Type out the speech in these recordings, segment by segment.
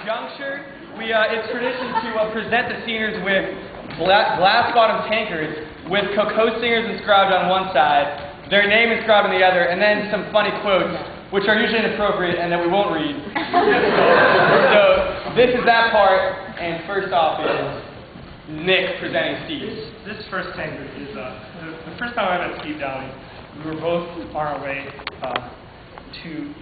juncture, it's tradition to present the seniors with glass-bottom tankards with Kokosingers inscribed on one side, their name inscribed on the other, and then some funny quotes, which are usually inappropriate and that we won't read. So this is that part, and first off is Nick presenting Steve. This first tankard is the first time I met Steve Downey. We were both on our way to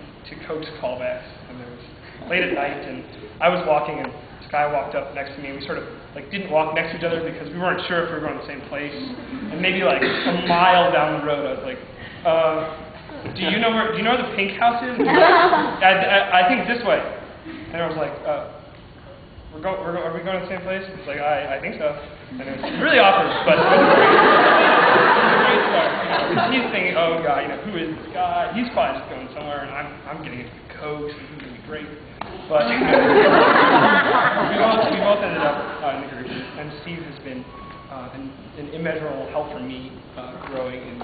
coach callbacks, and it was late at night, and I was walking, and this guy walked up next to me, and we sort of didn't walk next to each other because we weren't sure if we were going to the same place. And maybe like a mile down the road, I was like, do you know where the pink house is? I think it's this way. And I was like, are we going to the same place? It's like, I think so. And it was really awkward, but it was a great start. He's thinking, oh God, who is this guy? He's probably just going somewhere, and I'm getting into coach, and he's going to be great. But we both ended up in the group, and Steve has been an immeasurable help for me growing. And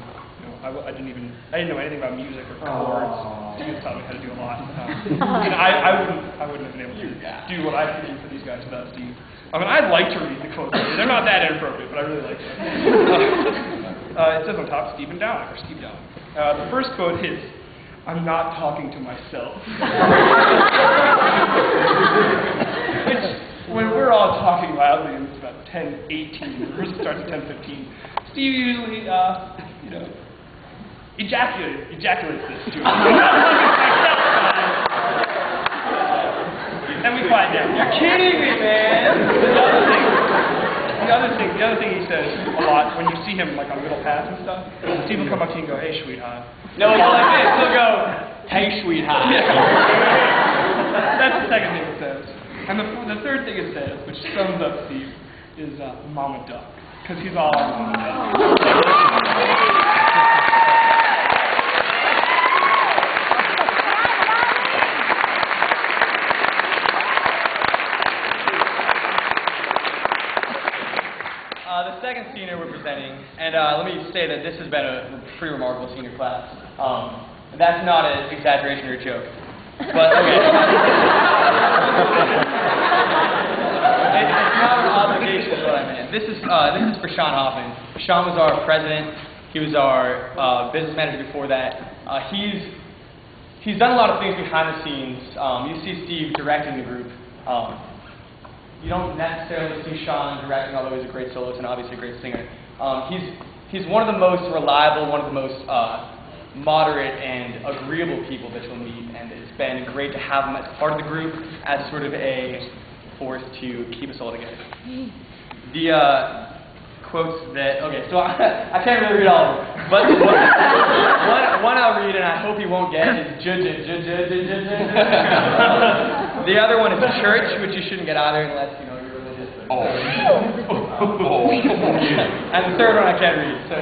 I didn't know anything about music or chords. Steve taught me how to do a lot. And I wouldn't have been able to do what I can do for these guys without Steve. I mean, I'd like to read the quotes. They're not that inappropriate, but I really like them. It says on top, Stephen Downing, or Steve Downing. The first quote is, "I'm not talking to myself." Which, when we're all talking loudly, and it's about 10:18, the rehearsal starts at 10:15, Steve usually, ejaculates this to him. And we quiet down. You're kidding me, man! The other thing he says a lot, when you see him like on Middle Pass and stuff, Steve will come up to you and go, "Hey, sweetheart." No, he'll go like this. He'll go, "Hey, sweetheart." That's the second thing it says. And the third thing it says, which sums up Steve, is Mama Duck. Because he's all Mama Duck. The second senior we're presenting, and let me say that this has been a pretty remarkable senior class. That's not an exaggeration or a joke, but okay. It's not an obligation is what I meant. This is for Sean Hoffman. Sean was our president. He was our business manager before that. He's done a lot of things behind the scenes. You see Steve directing the group. You don't necessarily see Sean directing, although he's a great soloist and obviously a great singer. He's one of the most reliable, one of the most moderate and agreeable people that you'll meet, and it's been great to have him as part of the group as sort of a force to keep us all together. The quotes that, okay, so I can't really read all of them, but one I'll read and I hope you won't get is the other one is church, which you shouldn't get either unless, you're religious. And the third one I can't read. So.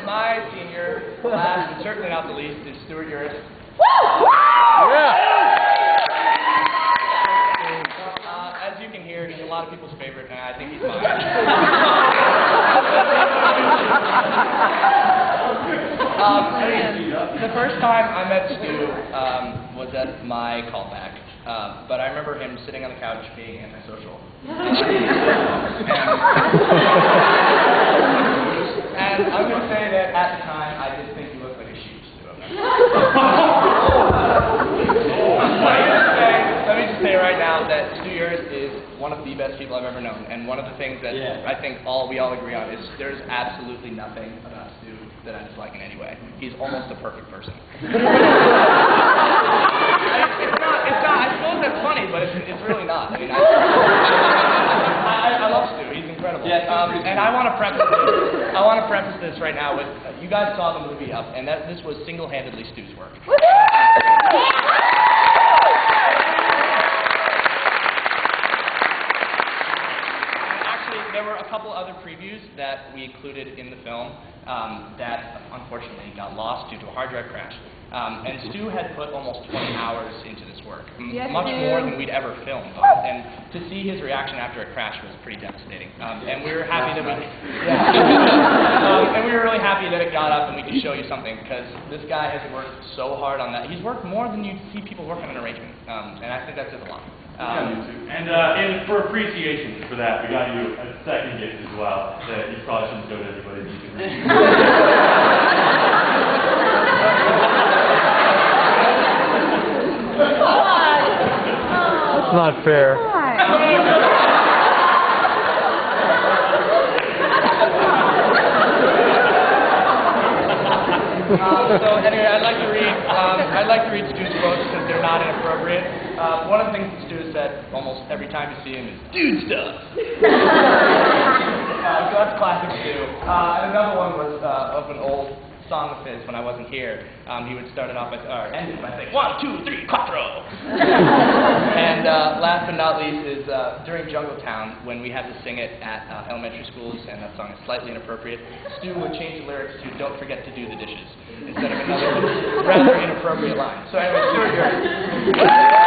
My senior last, and certainly not the least, is Stuart Uris. As you can hear, he's a lot of people's favorite, and I think he's mine. The first time I met Stu was at my callback, but I remember him sitting on the couch being antisocial. And I'm going to say that at the time, I did think he looked like a sheep, Stu. Let me just say right now that Stu Uris is one of the best people I've ever known, and one of the things that I think we all agree on is there's absolutely nothing about Stu that I dislike in any way. He's almost a perfect person. It's not. I suppose that's funny, but it's really not. I mean, I love Stu. He's incredible. And I want to preface this right now with you guys saw the movie Up, and this was single-handedly Stu's work. Actually, there were a couple other previews that we included in the film that unfortunately got lost due to a hard drive crash. And Stu had put almost 20 hours into this work, Yes, much Stu. more than we'd ever filmed. And to see his reaction after it crashed was pretty devastating. And we were happy that and we were really happy that it got up and we could show you something, because this guy has worked so hard on that. He's worked more than you see people work on an arrangement, and I think that says a lot. And for appreciation for that, we got you a second gift as well that you probably shouldn't show to everybody. That's not fair. So anyway, I'd like to read Stu's quotes because they're not inappropriate. One of the things that Stu has said almost every time you see him is "dude stuff." So that's classic Stu. And another one was of an old song of his when I wasn't here. He would start it off by end it by saying 1, 2, 3, 4. And last but not least is during Jungle Town, when we had to sing it at elementary schools, and that song is slightly inappropriate, Stu would change the lyrics to "Don't forget to do the dishes" instead of another rather inappropriate line. So anyway, Stu, yours.